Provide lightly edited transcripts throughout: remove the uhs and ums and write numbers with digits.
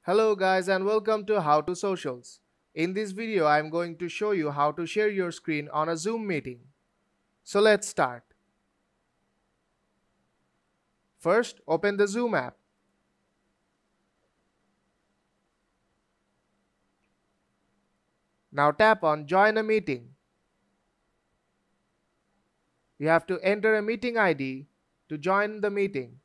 Hello guys and welcome to How to Socials. In this video I am going to show you how to share your screen on a Zoom meeting. So let's start. First, open the Zoom app. Now tap on Join a Meeting. You have to enter a meeting ID to join the meeting.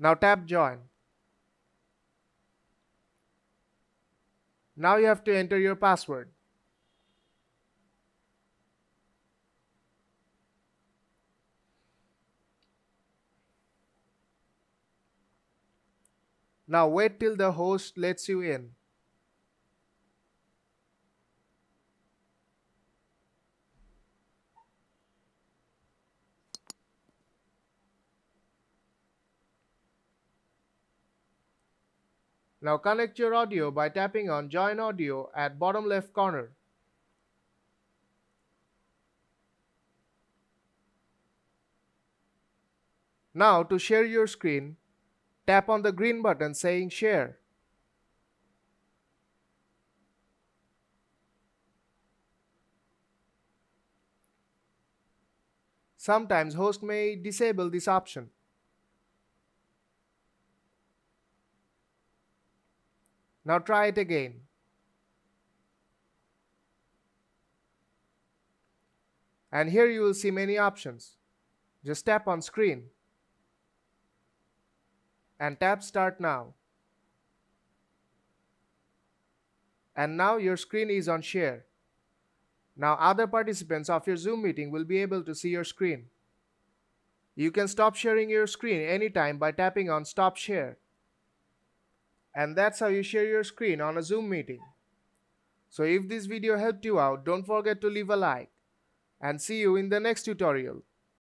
Now tap Join. Now you have to enter your password. Now wait till the host lets you in. Now connect your audio by tapping on Join Audio at bottom left corner. Now to share your screen, tap on the green button saying Share. Sometimes host may disable this option. Now try it again. And here you will see many options. Just tap on Screen and tap Start Now. And now your screen is on Share. Now other participants of your Zoom meeting will be able to see your screen. You can stop sharing your screen anytime by tapping on Stop Share. And that's how you share your screen on a Zoom meeting. So if this video helped you out, don't forget to leave a like. And see you in the next tutorial.